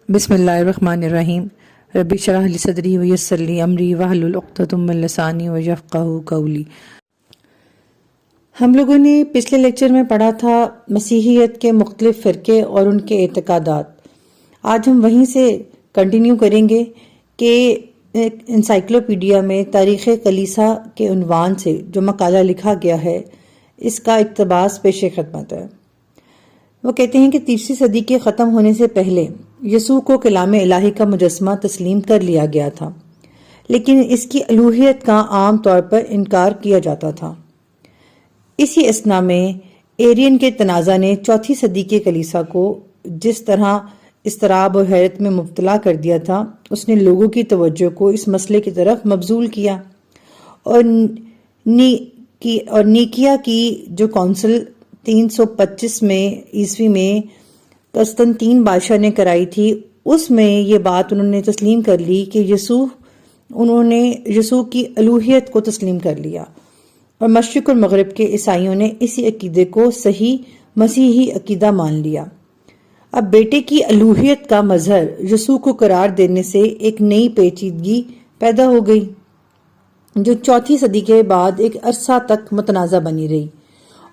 بسم اللہ الرحمن الرحیم رب اشرح لی صدری ویسر لی امری واحلل عقدۃ من لسانی یفقہوا قولی۔ ہم لوگوں نے پچھلے لیکچر میں پڑھا تھا مسیحیت کے مختلف فرقے اور ان کے اعتقادات۔ آج ہم وہیں سے کنٹینیو کریں گے کہ انسائکلوپیڈیا میں تاریخ کلیسا کے عنوان سے جو مقالہ لکھا گیا ہے اس کا اقتباس پیش خدمت ہے۔ وہ کہتے ہیں کہ تیسری صدی کے ختم ہونے سے پہلے یسوع کو کلام الہی کا مجسمہ تسلیم کر لیا گیا تھا، لیکن اس کی الوہیت کا عام طور پر انکار کیا جاتا تھا۔ اسی اثنا میں ایرین کے تنازع نے چوتھی صدی کے کلیسا کو جس طرح اضطراب اور حیرت میں مبتلا کر دیا تھا، اس نے لوگوں کی توجہ کو اس مسئلے کی طرف مبذول کیا، اور نیکیا کی جو کونسل 325 میں عیسوی میں قسطنطین بادشاہ نے کرائی تھی، اس میں یہ بات انہوں نے تسلیم کر لی کہ انہوں نے یسوع کی الوہیت کو تسلیم کر لیا، اور مشرق اور مغرب کے عیسائیوں نے اسی عقیدے کو صحیح مسیحی عقیدہ مان لیا۔ اب بیٹے کی الوہیت کا مظہر یسوع کو قرار دینے سے ایک نئی پیچیدگی پیدا ہو گئی جو چوتھی صدی کے بعد ایک عرصہ تک متنازع بنی رہی،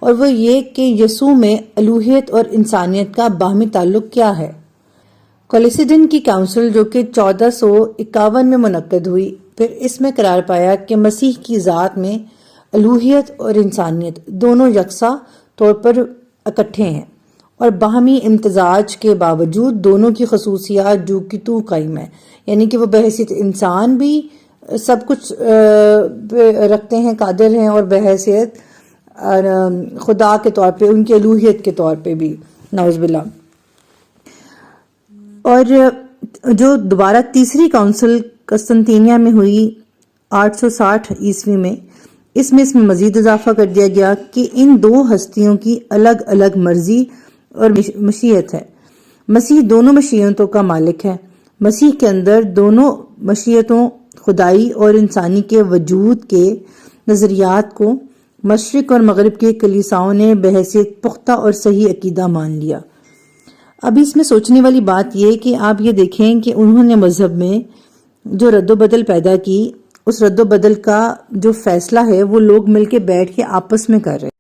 اور وہ یہ کہ یسوع میں الوہیت اور انسانیت کا باہمی تعلق کیا ہے۔ کلیسیڈن کی کونسل جو کہ 1451 میں منعقد ہوئی، پھر اس میں قرار پایا کہ مسیح کی ذات میں الوہیت اور انسانیت دونوں یکساں طور پر اکٹھے ہیں، اور باہمی امتزاج کے باوجود دونوں کی خصوصیات جو کہ تو قائم ہے، یعنی کہ وہ بحیثیت انسان بھی سب کچھ رکھتے ہیں، قادر ہیں، اور بحیثیت خدا کے طور پہ ان کی الوہیت کے طور پہ بھی، نعوذ باللہ۔ اور جو دوبارہ تیسری کونسل قسطنطینیہ میں ہوئی 860 عیسوی میں، اس میں مزید اضافہ کر دیا گیا کہ ان دو ہستیوں کی الگ الگ مرضی اور مشیت ہے۔ مسیح دونوں مشیتوں کا مالک ہے۔ مسیح کے اندر دونوں مشیتوں، خدائی اور انسانی کے وجود کے نظریات کو مشرق اور مغرب کے کلیساؤں نے بحیثیت پختہ اور صحیح عقیدہ مان لیا۔ اب اس میں سوچنے والی بات یہ کہ آپ یہ دیکھیں کہ انہوں نے مذہب میں جو رد و بدل پیدا کی، اس رد و بدل کا جو فیصلہ ہے وہ لوگ مل کے بیٹھ کے آپس میں کر رہے ہیں۔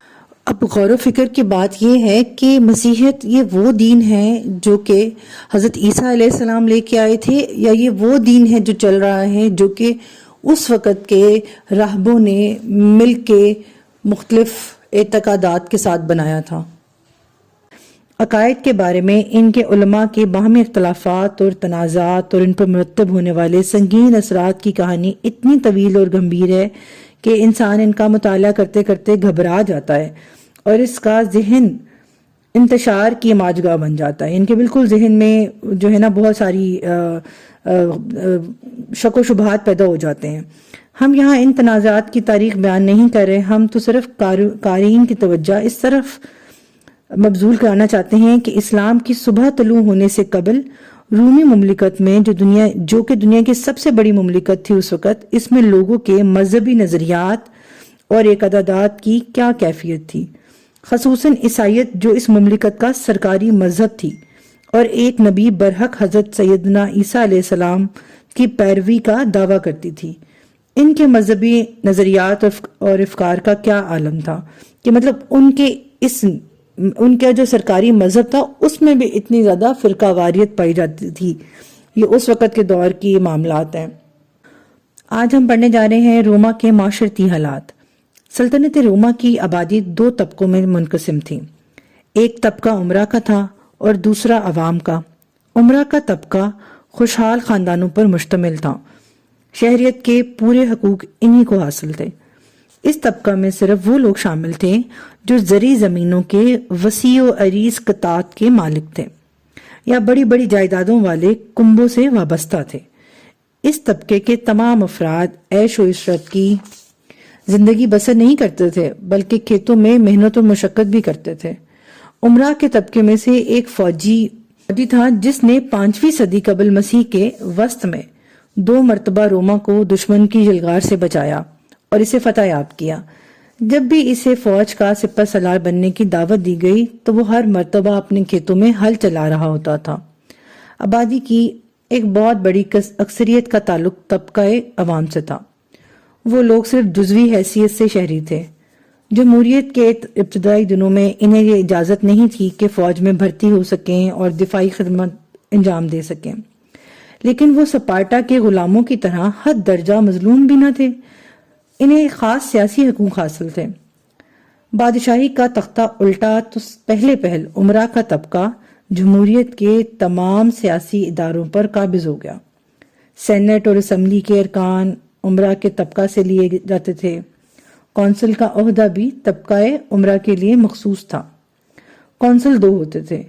اب غور و فکر کی بات یہ ہے کہ مسیحیت یہ وہ دین ہے جو کہ حضرت عیسیٰ علیہ السلام لے کے آئے تھے، یا یہ وہ دین ہے جو چل رہا ہے جو کہ اس وقت کے راہبوں نے مل کے مختلف اعتقادات کے ساتھ بنایا تھا۔ عقائد کے بارے میں ان کے علماء کے باہمی اختلافات اور تنازعات اور ان پر مرتب ہونے والے سنگین اثرات کی کہانی اتنی طویل اور گمبھیر ہے کہ انسان ان کا مطالعہ کرتے کرتے گھبرا جاتا ہے، اور اس کا ذہن انتشار کی ماجگاہ بن جاتا ہے۔ ان کے بالکل ذہن میں جو ہے نا بہت ساری شک و شبہات پیدا ہو جاتے ہیں۔ ہم یہاں ان تنازعات کی تاریخ بیان نہیں کر رہے، ہم تو صرف قارئین کی توجہ اس طرف مبذول کرانا چاہتے ہیں کہ اسلام کی صبح طلوع ہونے سے قبل رومی مملکت میں جو کہ دنیا کی سب سے بڑی مملکت تھی اس وقت، اس میں لوگوں کے مذہبی نظریات اور اعتقادات کی کیا کیفیت تھی، خصوصاً عیسائیت جو اس مملکت کا سرکاری مذہب تھی اور ایک نبی برحق حضرت سیدنا عیسیٰ علیہ السلام کی پیروی کا دعویٰ کرتی تھی۔ ان کے مذہبی نظریات اور افکار کا کیا عالم تھا کہ مطلب ان کا جو سرکاری مذہب تھا اس میں بھی اتنی زیادہ فرقہ واریت پائی جاتی تھی۔ یہ اس وقت کے دور کی معاملات ہیں۔ آج ہم پڑھنے جا رہے ہیں روما کے معاشرتی حالات۔ سلطنت روما کی آبادی دو طبقوں میں منقسم تھی۔ ایک طبقہ عمرہ کا تھا اور دوسرا عوام کا۔ عمرہ کا طبقہ خوشحال خاندانوں پر مشتمل تھا، شہریت کے پورے حقوق انہی کو حاصل تھے۔ اس طبقہ میں صرف وہ لوگ شامل تھے جو زرعی زمینوں کے وسیع و عریض قطعات کے مالک تھے یا بڑی بڑی جائیدادوں والے کنبوں سے وابستہ تھے۔ اس طبقے کے تمام افراد عیش و عشرت کی زندگی بسر نہیں کرتے تھے، بلکہ کھیتوں میں محنت و مشقت بھی کرتے تھے۔ عمرہ کے طبقے میں سے ایک فوجی تھا جس نے 5ویں صدی قبل مسیح کے وسط میں 2 مرتبہ روما کو دشمن کی یلغار سے بچایا اور اسے فتح یاب کیا۔ جب بھی اسے فوج کا سپہ سالار بننے کی دعوت دی گئی تو وہ ہر مرتبہ اپنے کھیتوں میں ہل چلا رہا ہوتا تھا۔ آبادی کی ایک بہت بڑی اکثریت کا تعلق طبقہ عوام سے تھا۔ وہ لوگ صرف جزوی حیثیت سے شہری تھے۔ جمہوریت کے ابتدائی دنوں میں انہیں یہ اجازت نہیں تھی کہ فوج میں بھرتی ہو سکیں اور دفاعی خدمت انجام دے سکیں، لیکن وہ سپارٹا کے غلاموں کی طرح حد درجہ مظلوم بھی نہ تھے۔ انہیں خاص سیاسی حقوق حاصل تھے۔ بادشاہی کا تختہ الٹا تو پہل امراء کا طبقہ جمہوریت کے تمام سیاسی اداروں پر قابض ہو گیا۔ سینٹ اور اسمبلی کے ارکان امراء کے طبقہ سے لیے جاتے تھے۔ کونسل کا عہدہ بھی طبقہ امراء کے لیے مخصوص تھا۔ کونسل 2 ہوتے تھے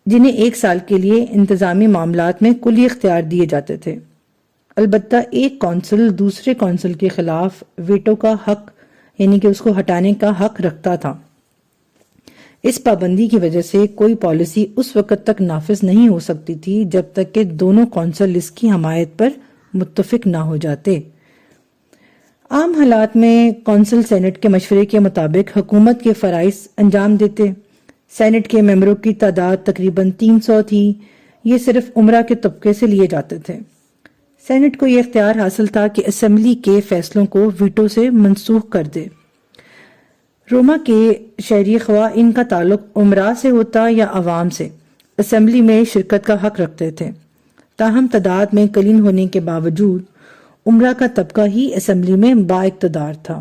جنہیں 1 سال کے لیے انتظامی معاملات میں کلی اختیار دیے جاتے تھے۔ البتہ ایک کونسل دوسرے کونسل کے خلاف ویٹو کا حق، یعنی کہ اس کو ہٹانے کا حق رکھتا تھا۔ اس پابندی کی وجہ سے کوئی پالیسی اس وقت تک نافذ نہیں ہو سکتی تھی جب تک کہ دونوں کونسل اس کی حمایت پر متفق نہ ہو جاتے۔ عام حالات میں کونسل سینٹ کے مشورے کے مطابق حکومت کے فرائض انجام دیتے۔ سینٹ کے ممبروں کی تعداد تقریباً 300 تھی۔ یہ صرف امراء کے طبقے سے لیے جاتے تھے۔ سینٹ کو یہ اختیار حاصل تھا کہ اسمبلی کے فیصلوں کو ویٹو سے منسوخ کر دے۔ روما کے شہری خواہ ان کا تعلق امراء سے ہوتا یا عوام سے، اسمبلی میں شرکت کا حق رکھتے تھے۔ تاہم تعداد میں قلیل ہونے کے باوجود امراء کا طبقہ ہی اسمبلی میں با اقتدار تھا،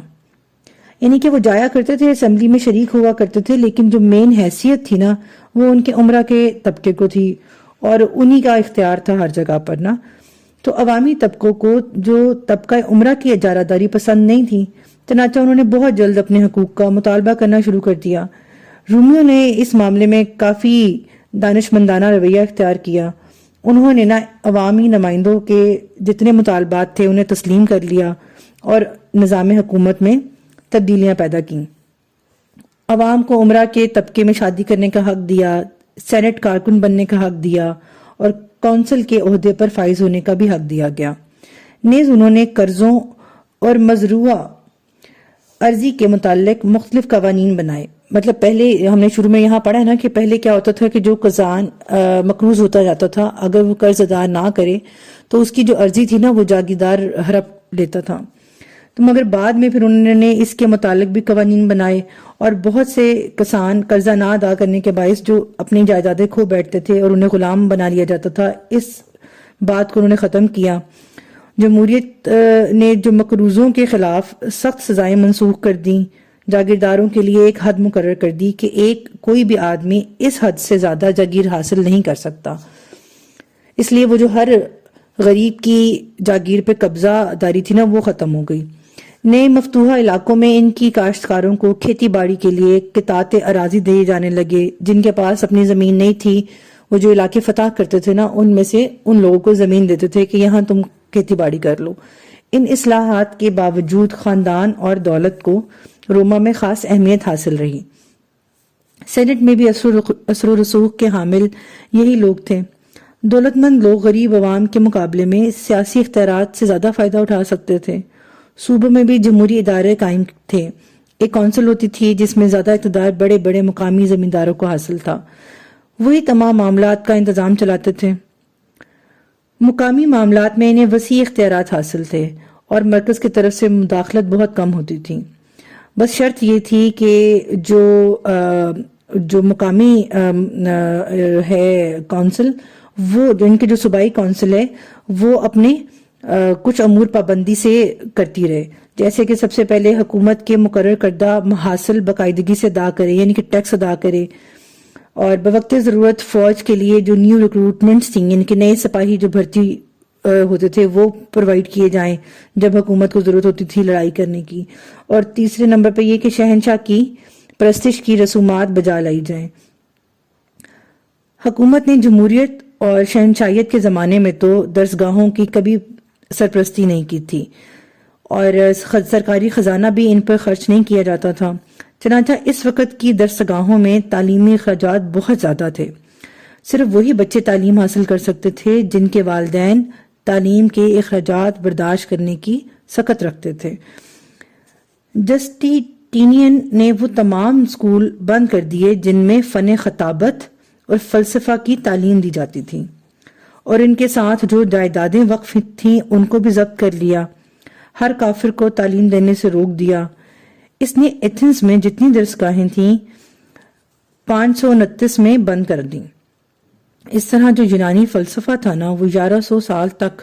یعنی کہ وہ جایا کرتے تھے، اسمبلی میں شریک ہوا کرتے تھے، لیکن جو مین حیثیت تھی نا وہ ان کے امراء کے طبقے کو تھی اور انہی کا اختیار تھا ہر جگہ پر نا۔ تو عوامی طبقوں کو جو طبقہ امراء کی اجارہ داری پسند نہیں تھی، چنانچہ انہوں نے بہت جلد اپنے حقوق کا مطالبہ کرنا شروع کر دیا۔ رومیوں نے اس معاملے میں کافی دانشمندانہ رویہ اختیار کیا۔ انہوں نے عوامی نمائندوں کے جتنے مطالبات تھے انہیں تسلیم کر لیا اور نظام حکومت میں تبدیلیاں پیدا کیں۔ عوام کو امراء کے طبقے میں شادی کرنے کا حق دیا، سینٹ کارکن بننے کا حق دیا اور کونسل کے عہدے پر فائز ہونے کا بھی حق دیا گیا۔ نیز انہوں نے قرضوں اور مزروعہ عرضی کے متعلق مختلف قوانین بنائے۔ مطلب پہلے ہم نے شروع میں یہاں پڑھا ہے نا کہ پہلے کیا ہوتا تھا کہ جو قرضان مقروض ہوتا جاتا تھا، اگر وہ قرض ادا نہ کرے تو اس کی جو عرضی تھی نا وہ جاگیردار ہڑپ لیتا تھا۔ تو مگر بعد میں پھر انہوں نے اس کے متعلق بھی قوانین بنائے اور بہت سے کسان قرضہ نہ ادا کرنے کے باعث جو اپنی جائیدادیں کھو بیٹھتے تھے اور انہیں غلام بنا لیا جاتا تھا، اس بات کو انہوں نے ختم کیا۔ جمہوریت نے جو مقروضوں کے خلاف سخت سزائیں منسوخ کر دیں، جاگیرداروں کے لیے ایک حد مقرر کر دی کہ کوئی بھی آدمی اس حد سے زیادہ جاگیر حاصل نہیں کر سکتا۔ اس لیے وہ جو ہر غریب کی جاگیر پہ قبضہ داری تھی نا وہ ختم ہو گئی۔ نئے مفتوحہ علاقوں میں ان کی کاشتکاروں کو کھیتی باڑی کے لیے قطعات اراضی دیے جانے لگے۔ جن کے پاس اپنی زمین نہیں تھی وہ جو علاقے فتح کرتے تھے نا ان میں سے ان لوگوں کو زمین دیتے تھے کہ یہاں تم کھیتی باڑی کر لو۔ ان اصلاحات کے باوجود خاندان اور دولت کو روما میں خاص اہمیت حاصل رہی۔ سینٹ میں بھی اثر و رسوخ کے حامل یہی لوگ تھے۔ دولت مند لوگ غریب عوام کے مقابلے میں سیاسی اختیارات سے زیادہ فائدہ اٹھا سکتے تھے۔ صوبوں میں بھی جمہوری ادارے قائم تھے۔ ایک کونسل ہوتی تھی جس میں زیادہ اقتدار بڑے بڑے مقامی زمینداروں کو حاصل تھا۔ وہی تمام معاملات کا انتظام چلاتے تھے۔ مقامی معاملات میں انہیں وسیع اختیارات حاصل تھے اور مرکز کی طرف سے مداخلت بہت کم ہوتی تھی۔ بس شرط یہ تھی کہ جو مقامی ہے کونسل، وہ ان کے جو صوبائی کونسل ہے وہ اپنے کچھ امور پابندی سے کرتی رہے، جیسے کہ سب سے پہلے حکومت کے مقرر کردہ محاصل باقاعدگی سے ادا کرے، یعنی کہ ٹیکس ادا کرے، اور بوقت ضرورت فوج کے لیے جو نیو ریکروٹمنٹس تھیں، یعنی کہ نئے سپاہی جو بھرتی ہوتے تھے وہ پرووائڈ کیے جائیں جب حکومت کو ضرورت ہوتی تھی لڑائی کرنے کی۔ اور تیسرے نمبر پہ یہ کہ شہنشاہ کی پرستش کی رسومات بجا لائی جائیں۔ حکومت نے جمہوریت اور شہنشاہیت کے زمانے میں تو درسگاہوں کی کبھی سرپرستی نہیں کی تھی اور سرکاری خزانہ بھی ان پر خرچ نہیں کیا جاتا تھا۔ چنانچہ اس وقت کی درسگاہوں میں تعلیمی اخراجات بہت زیادہ تھے۔ صرف وہی بچے تعلیم حاصل کر سکتے تھے جن کے والدین تعلیم کے اخراجات برداشت کرنے کی سخت رکھتے تھے۔ جسٹینین نے وہ تمام اسکول بند کر دیے جن میں فن خطابت اور فلسفہ کی تعلیم دی جاتی تھی۔ اور ان کے ساتھ جو جائیدادیں وقف تھیں ان کو بھی ضبط کر لیا. ہر کافر کو تعلیم دینے سے روک دیا. اس نے ایتھنز میں جتنی درسگاہیں تھیں 529 میں بند کر دیں. اس طرح جو یونانی فلسفہ تھا نا وہ 1100 سال تک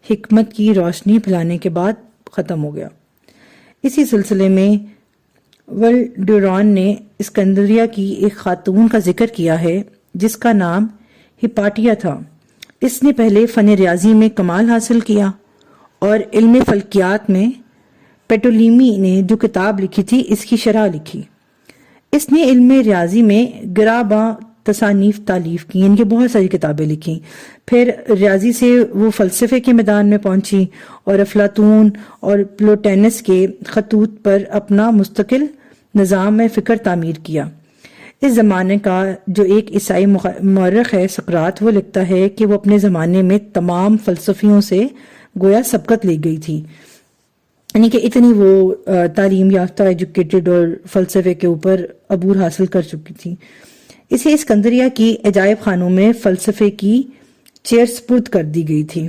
حکمت کی روشنی پھیلانے کے بعد ختم ہو گیا. اسی سلسلے میں ولڈوران نے اسکندریہ کی ایک خاتون کا ذکر کیا ہے جس کا نام ہپاٹیا تھا. اس نے پہلے فن ریاضی میں کمال حاصل کیا اور علم فلکیات میں پیٹولیمی نے جو کتاب لکھی تھی اس کی شرح لکھی. اس نے علم ریاضی میں گراباں تصانیف تالیف کی، ان کی بہت ساری کتابیں لکھی. پھر ریاضی سے وہ فلسفے کے میدان میں پہنچی اور افلاطون اور پلوٹینس کے خطوط پر اپنا مستقل نظام فکر تعمیر کیا. اس زمانے کا جو ایک عیسائی مورخ ہے سقراط، وہ لکھتا ہے کہ وہ اپنے زمانے میں تمام فلسفیوں سے گویا سبقت لے گئی تھی، یعنی کہ اتنی وہ تعلیم یافتہ ایجوکیٹڈ اور فلسفے کے اوپر عبور حاصل کر چکی تھی. اسے اسکندریہ کی عجائب خانوں میں فلسفے کی چیئر سپرد کر دی گئی تھی.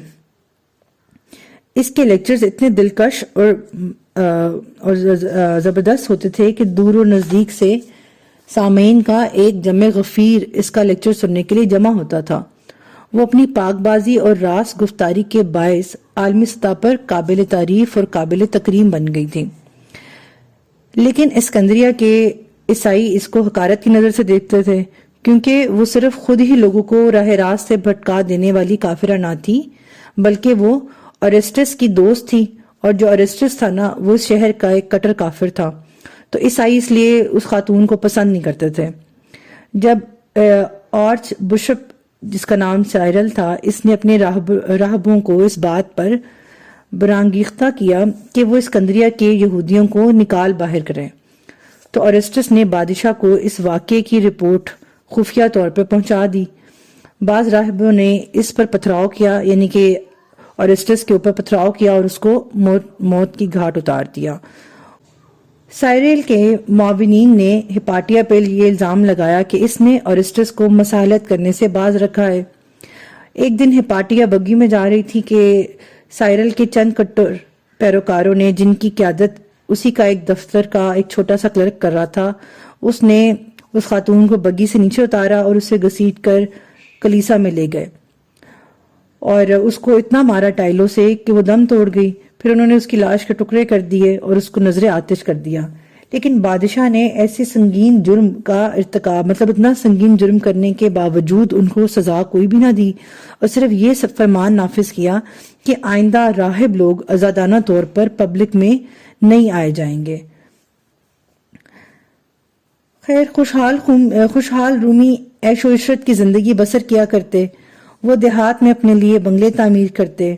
اس کے لیکچرز اتنے دلکش اور زبردست ہوتے تھے کہ دور و نزدیک سے سامعین کا ایک جمع غفیر اس کا لیکچر سننے کے لیے جمع ہوتا تھا. وہ اپنی پاک بازی اور راست گفتاری کے باعث عالمی سطح پر قابل تعریف اور قابل تکریم بن گئی تھی. لیکن اسکندریہ کے عیسائی اس کو حقارت کی نظر سے دیکھتے تھے، کیونکہ وہ صرف خود ہی لوگوں کو راہ راست سے بھٹکا دینے والی کافرہ نہ تھی، بلکہ وہ اورسٹس کی دوست تھی، اور جو اورسٹس تھا نا وہ اس شہر کا ایک کٹر کافر تھا. تو عیسائی اس لیے اس خاتون کو پسند نہیں کرتے تھے. جب آرچ بشپ جس کا نام سائرل تھا، اس نے اپنے راہبوں کو اس بات پر برانگیختہ کیا کہ وہ اسکندریہ کے یہودیوں کو نکال باہر کریں، تو اورسٹس نے بادشاہ کو اس واقعے کی رپورٹ خفیہ طور پر پہنچا دی. بعض راہبوں نے اس پر پتھراؤ کیا، یعنی کہ اورسٹس کے اوپر پتھراؤ کیا اور اس کو موت کی گھاٹ اتار دیا. سائرل کے معاونین نے ہپاٹیا پر یہ الزام لگایا کہ اس نے اورسٹس کو مصالحت کرنے سے باز رکھا ہے. ایک دن ہپاٹیا بگی میں جا رہی تھی کہ سائرل کے چند کٹر پیروکاروں نے، جن کی قیادت اسی کا ایک دفتر کا ایک چھوٹا سا کلرک کر رہا تھا، اس نے اس خاتون کو بگی سے نیچے اتارا اور اسے گھسیٹ کر کلیسا میں لے گئے اور اس کو اتنا مارا ٹائلوں سے کہ وہ دم توڑ گئی. پھر انہوں نے اس کی لاش کے ٹکڑے کر دیے اور اس کو نظر آتش کر دیا. لیکن بادشاہ نے ایسے سنگین جرم کا ارتکاب، مطلب اتنا سنگین جرم کرنے کے باوجود ان کو سزا کوئی بھی نہ دی، اور صرف یہ سب فرمان نافذ کیا کہ آئندہ راہب لوگ آزادانہ طور پر پبلک میں نہیں آئے جائیں گے. خیر، خوشحال رومی عیش و عشرت کی زندگی بسر کیا کرتے. وہ دیہات میں اپنے لیے بنگلے تعمیر کرتے.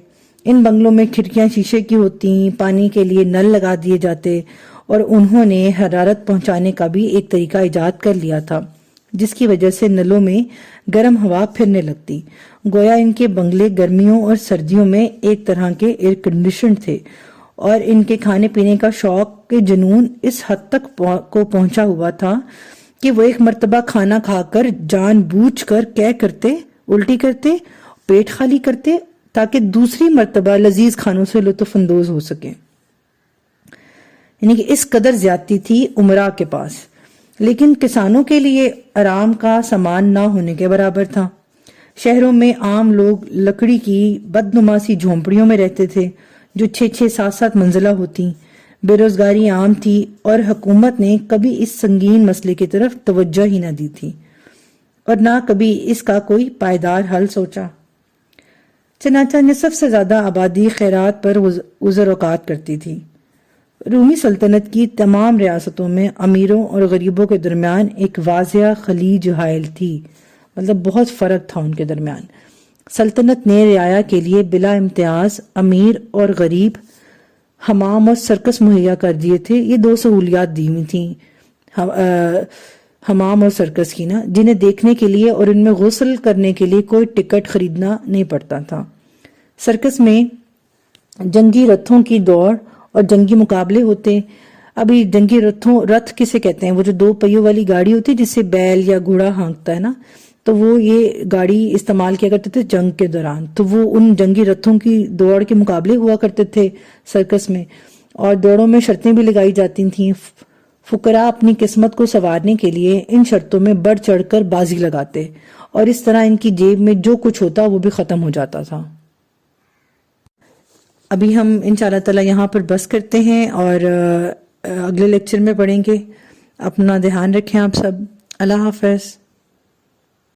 ان بنگلوں میں کھڑکیاں شیشے کی ہوتی، پانی کے لیے نل لگا دیے جاتے، اور انہوں نے حرارت پہنچانے کا بھی ایک طریقہ ایجاد کر لیا تھا جس کی وجہ سے نلوں میں گرم ہوا پھرنے لگتی. گویا ان کے بنگلے گرمیوں اور سردیوں میں ایک طرح کے ایئر کنڈیشن تھے، اور ان کے کھانے پینے کا شوق کے جنون اس حد تک کو پہنچا ہوا تھا کہ وہ ایک مرتبہ کھانا کھا کر جان بوجھ کر کیا کرتے، الٹی کرتے، پیٹ خالی کرتے تاکہ دوسری مرتبہ لذیذ کھانوں سے لطف اندوز ہو سکیں. یعنی کہ اس قدر زیادتی تھی امراء کے پاس. لیکن کسانوں کے لیے آرام کا سامان نہ ہونے کے برابر تھا. شہروں میں عام لوگ لکڑی کی بدنما سی جھونپڑیوں میں رہتے تھے جو 6-6 7-7 منزلہ ہوتی. بے روزگاری عام تھی اور حکومت نے کبھی اس سنگین مسئلے کی طرف توجہ ہی نہ دی تھی اور نہ کبھی اس کا کوئی پائیدار حل سوچا. چنانچہ نصف سے زیادہ آبادی خیرات پر گزر اوقات کرتی تھی. رومی سلطنت کی تمام ریاستوں میں امیروں اور غریبوں کے درمیان ایک واضح خلیج حائل تھی، مطلب بہت فرق تھا ان کے درمیان. سلطنت نے رعایا کے لیے بلا امتیاز امیر اور غریب حمام اور سرکس مہیا کر دیے تھے. یہ 2 سہولیات دی ہوئی تھیں حمام اور سرکس کی نا، جنہیں دیکھنے کے لیے اور ان میں غسل کرنے کے لیے کوئی ٹکٹ خریدنا نہیں پڑتا تھا. سرکس میں جنگی رتھوں کی دوڑ اور جنگی مقابلے ہوتے. ابھی جنگی رتھ کسے کہتے ہیں؟ وہ جو 2 پہیوں والی گاڑی ہوتی ہے جس سے بیل یا گھوڑا ہانکتا ہے نا، تو وہ یہ گاڑی استعمال کیا کرتے تھے جنگ کے دوران. تو وہ ان جنگی رتھوں کی دوڑ کے مقابلے ہوا کرتے تھے سرکس میں، اور دوڑوں میں شرطیں بھی لگائی جاتی تھیں. فقراء اپنی قسمت کو سنوارنے کے لیے ان شرطوں میں بڑھ چڑھ کر بازی لگاتے، اور اس طرح ان کی جیب میں جو کچھ ہوتا وہ بھی ختم ہو جاتا تھا. ابھی ہم انشاءاللہ تعالی یہاں پر بس کرتے ہیں اور اگلے لیکچر میں پڑھیں گے. اپنا دھیان رکھیں آپ سب. اللہ حافظ.